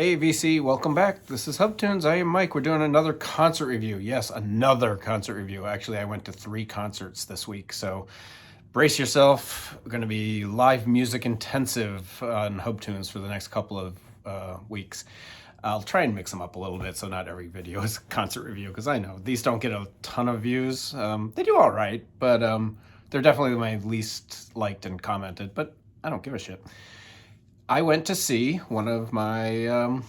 Hey VC, welcome back. This is HubTunes. I am Mike. We're doing another concert review. Yes, another concert review. Actually, I went to 3 concerts this week, so brace yourself. We're going to be live music intensive on HubTunes for the next couple of weeks. I'll try and mix them up a little bit so not every video is a concert review, because I know these don't get a ton of views. They do all right, but they're definitely my least liked and commented, but I don't give a shit. I went to see one of my,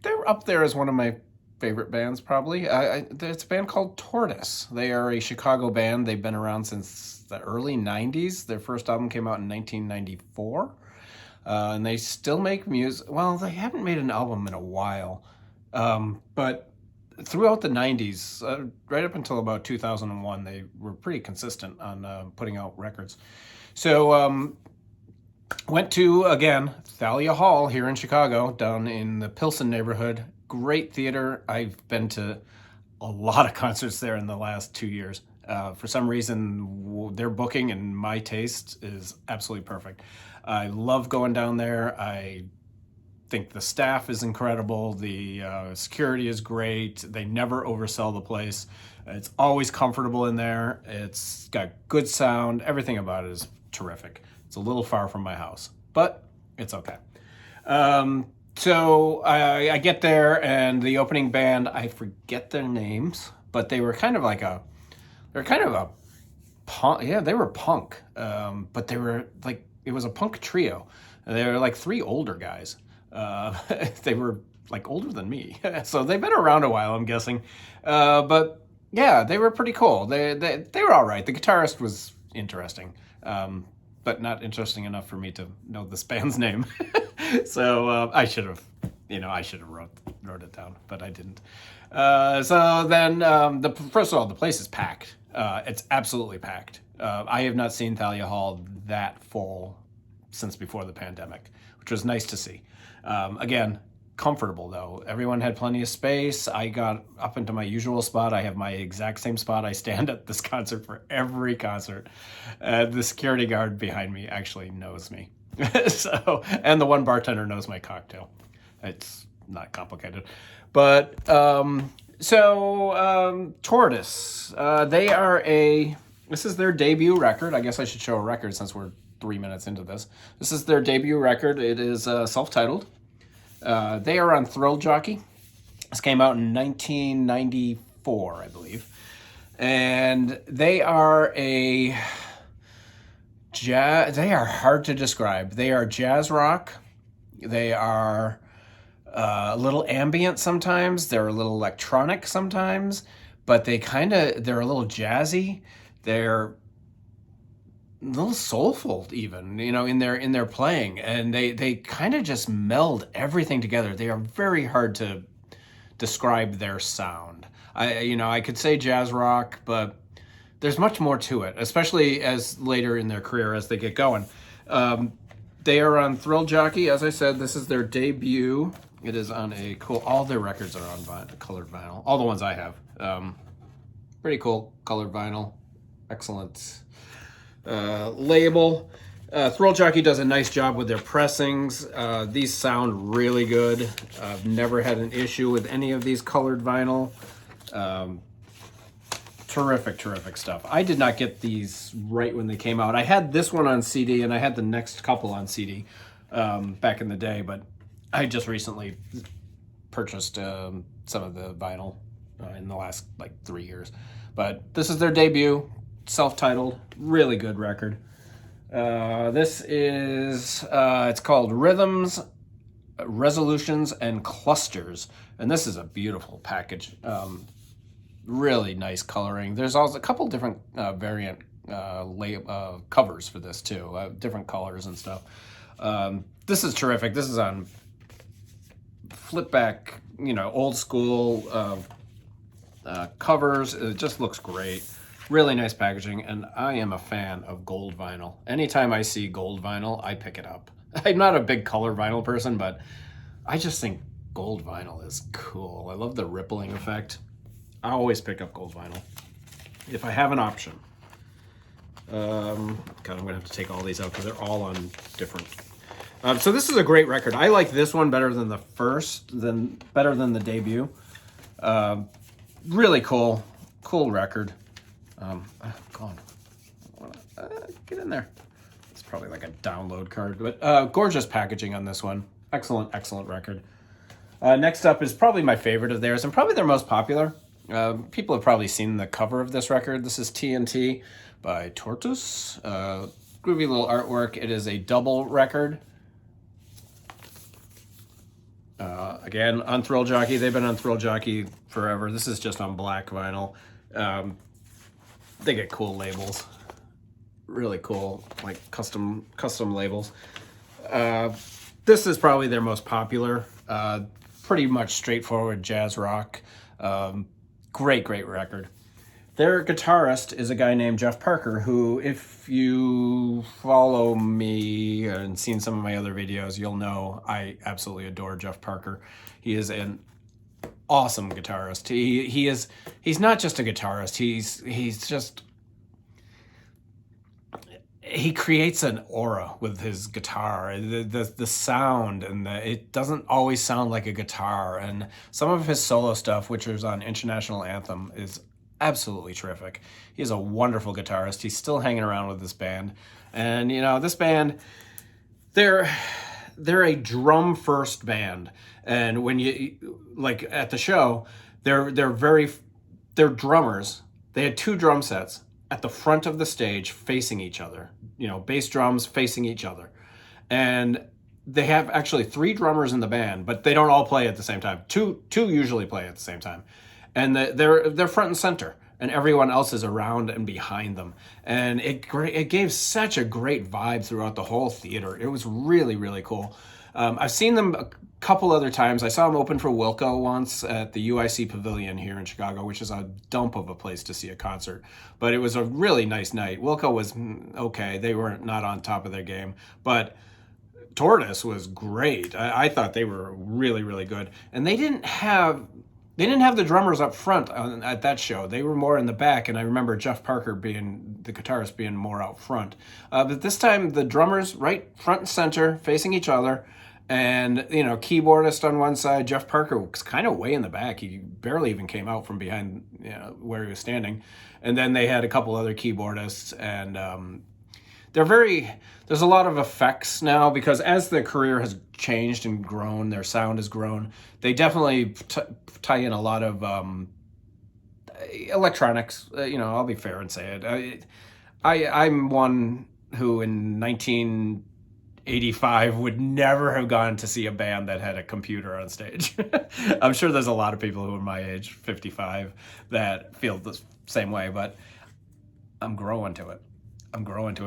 they're up there as one of my favorite bands, probably. It's a band called Tortoise. They are a Chicago band. They've been around since the early 90s. Their first album came out in 1994. And they still make music. Well, they haven't made an album in a while. But throughout the 90s, right up until about 2001, they were pretty consistent on putting out records. So, went to, again, Thalia Hall here in Chicago, down in the Pilsen neighborhood. Great theater. I've been to a lot of concerts there in the last 2 years. For some reason, their booking and my taste is absolutely perfect. I love going down there. I think the staff is incredible. The security is great. They never oversell the place. It's always comfortable in there. It's got good sound. Everything about it is terrific. It's a little far from my house, but it's okay. So I get there, and the opening band, I forget their names, but they were kind of like a punk. Yeah, they were punk, but they were like, it was a punk trio. They were like 3 older guys. They were like older than me, so they've been around a while, I'm guessing. But yeah, they were pretty cool. They were all right. The guitarist was interesting. But not interesting enough for me to know this band's name. So I should have wrote it down, but I didn't. So then, first of all, the place is packed. It's absolutely packed. I have not seen Thalia Hall that full since before the pandemic, which was nice to see. Again, comfortable though. Everyone had plenty of space. I got up into my usual spot. I have my exact same spot. I stand at this concert for every concert. The security guard behind me actually knows me. And the one bartender knows my cocktail. It's not complicated. But Tortoise, this is their debut record. I guess I should show a record since we're 3 minutes into this. This is their debut record. It is self-titled. They are on Thrill Jockey. This came out in 1994, I believe. And they are they are hard to describe. They are jazz rock. They are a little ambient sometimes. They're a little electronic sometimes. But they're a little jazzy. They're a little soulful even, in their playing, and they kind of just meld everything together. They are very hard to describe their sound. I could say jazz rock, but there's much more to it, especially as later in their career as they get going. They are on Thrill Jockey. As I said, this is their debut. It is on all their records are on colored vinyl. All the ones I have. Pretty cool colored vinyl. Excellent label. Thrill Jockey does a nice job with their pressings. These sound really good. I've never had an issue with any of these colored vinyl. Terrific stuff. I did not get these right when they came out. I had this one on CD, and I had the next couple on CD back in the day, but I just recently purchased some of the vinyl in the last 3 years. But this is their debut. Self-titled, really good record. This is, it's called Rhythms, Resolutions, and Clusters. And this is a beautiful package. Really nice coloring. There's also a couple different variant covers for this too, different colors and stuff. This is terrific. This is on flip back, old school covers. It just looks great. Really nice packaging, and I am a fan of gold vinyl. Anytime I see gold vinyl, I pick it up. I'm not a big color vinyl person, but I just think gold vinyl is cool. I love the rippling effect. I always pick up gold vinyl if I have an option. God, I'm gonna have to take all these out because they're all on different So this is a great record. I like this one better than the better than the debut. Really cool record. Come on, get in there. It's probably like a download card, but gorgeous packaging on this one. Excellent record. Next up is probably my favorite of theirs and probably their most popular. People have probably seen the cover of this record. This is TNT by Tortoise. Groovy little artwork. It is a double record. Again, on Thrill Jockey. They've been on Thrill Jockey forever. This is just on black vinyl. They get cool labels. Really cool, like custom labels. This is probably their most popular. Pretty much straightforward jazz rock. Great record. Their guitarist is a guy named Jeff Parker, who, if you follow me and seen some of my other videos, you'll know I absolutely adore Jeff Parker. He is an awesome guitarist. He's not just a guitarist. He creates an aura with his guitar. The sound, and it doesn't always sound like a guitar. And some of his solo stuff, which is on International Anthem, is absolutely terrific. He's a wonderful guitarist. He's still hanging around with this band. And, you know, this band, they're a drum first band. And when you, like at the show, they're drummers. They had 2 drum sets at the front of the stage facing each other, you know, bass drums facing each other. And they have actually 3 drummers in the band, but they don't all play at the same time. Two usually play at the same time. And they're front and center, and everyone else is around and behind them. And it gave such a great vibe throughout the whole theater. It was really cool. I've seen them a couple other times. I saw them open for Wilco once at the UIC Pavilion here in Chicago, which is a dump of a place to see a concert. But it was a really nice night. Wilco was okay. They were not on top of their game. But Tortoise was great. I thought they were really good. And they didn't have the drummers up front at that show. They were more in the back, and I remember Jeff Parker being the guitarist being more out front. But this time, the drummers right front and center, facing each other, and, you know, keyboardist on one side. Jeff Parker was kind of way in the back. He barely even came out from behind, you know, where he was standing. And then they had a couple other keyboardists, and there's a lot of effects now, because as their career has changed and grown, their sound has grown. They definitely tie in a lot of electronics. You know, I'll be fair and say it. I'm one who in 1985 would never have gone to see a band that had a computer on stage. I'm sure there's a lot of people who are my age, 55, that feel the same way, but I'm growing to it.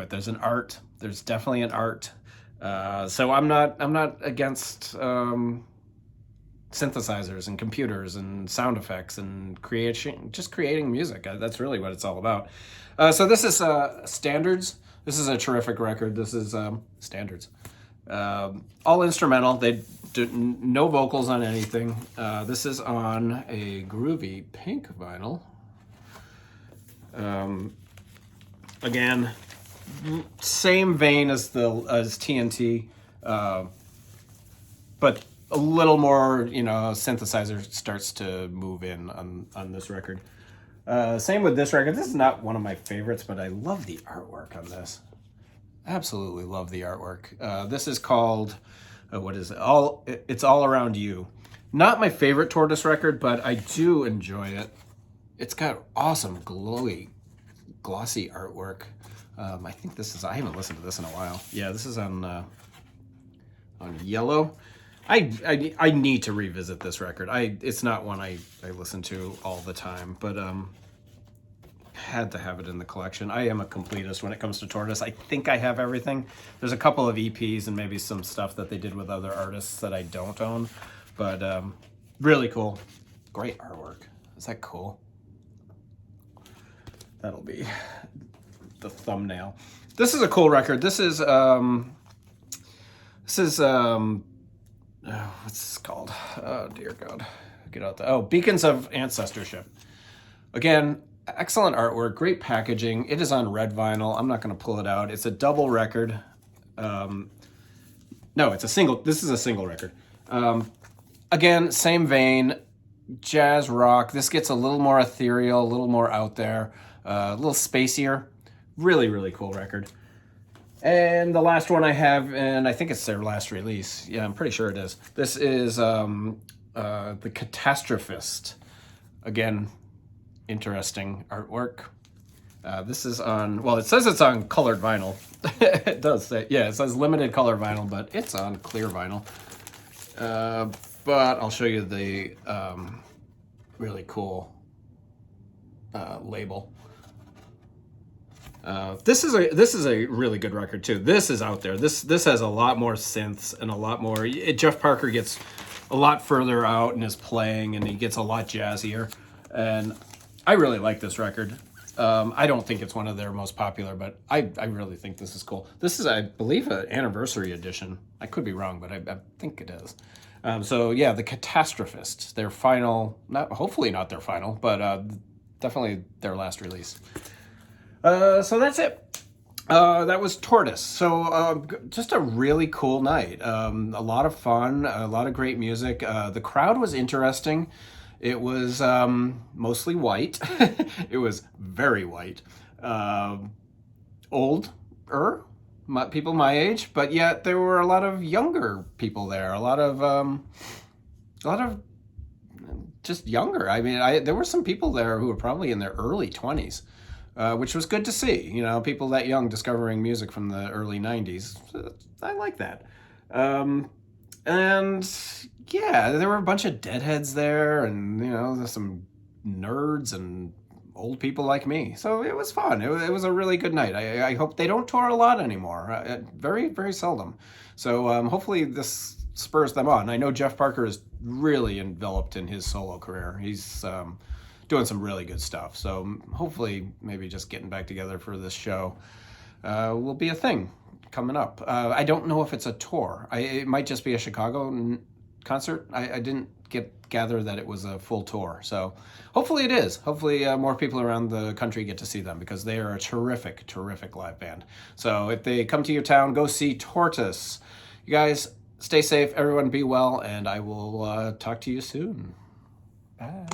There's an art. There's definitely an art. So I'm not against synthesizers and computers and sound effects and creating music. That's really what it's all about. So this is Standards. This is a terrific record. This is Standards. All instrumental. They do no vocals on anything. This is on a groovy pink vinyl. Again, same vein as TNT, but a little more, you know, synthesizer starts to move in on this record. Same with this record. This is not one of my favorites, but I love the artwork on this. Absolutely love the artwork. This is called, what is it? It's All Around You. Not my favorite Tortoise record, but I do enjoy it. It's got awesome glossy artwork. I think this is, I haven't listened to this in a while. Yeah, this is on yellow. I need to revisit this record. It's not one I listen to all the time, but had to have it in the collection. I am a completist when it comes to Tortoise. I think I have everything. There's a couple of EPs and maybe some stuff that they did with other artists that I don't own, but really cool. Great artwork. Is that cool? That'll be the thumbnail. This is a cool record. This is what's this called? Oh dear God, get out there. Oh, Beacons of Ancestorship. Again, excellent artwork, great packaging. It is on red vinyl. I'm not going to pull it out. It's a double record. No, it's a single. This is a single record. Again, same vein, jazz rock. This gets a little more ethereal, a little more out there, a little spacier. Really, really cool record. And the last one I have, and I think it's their last release. Yeah, I'm pretty sure it is. This is The Catastrophist. Again, interesting artwork. This is on, well, it says it's on colored vinyl. It does say, yeah, it says limited color vinyl, but it's on clear vinyl. But I'll show you the really cool label. This is a really good record too. This is out there. This has a lot more synths and a lot more. Jeff Parker gets a lot further out in his playing, and he gets a lot jazzier. And I really like this record. I don't think it's one of their most popular, but I really think this is cool. This is, I believe, an anniversary edition. I could be wrong, but I think it is. So yeah, The Catastrophist, their final, hopefully not their final, but definitely their last release. So that's it. That was Tortoise. So just a really cool night. A lot of fun, a lot of great music. The crowd was interesting. It was mostly white. It was very white. Older people my age, but yet there were a lot of younger people there. A lot of just younger. I mean, there were some people there who were probably in their early 20s. Which was good to see, you know, people that young discovering music from the early 90s. I like that. And yeah, there were a bunch of deadheads there, and, you know, there's some nerds and old people like me. So it was fun. It was a really good night. I hope they don't tour a lot anymore. Very, very seldom. So hopefully this spurs them on. I know Jeff Parker is really enveloped in his solo career. He's doing some really good stuff. So hopefully maybe just getting back together for this show will be a thing coming up. I don't know if it's a tour. It might just be a Chicago concert. I didn't gather that it was a full tour. So hopefully it is. Hopefully more people around the country get to see them, because they are a terrific, terrific live band. So if they come to your town, go see Tortoise. You guys stay safe. Everyone be well. And I will talk to you soon. Bye.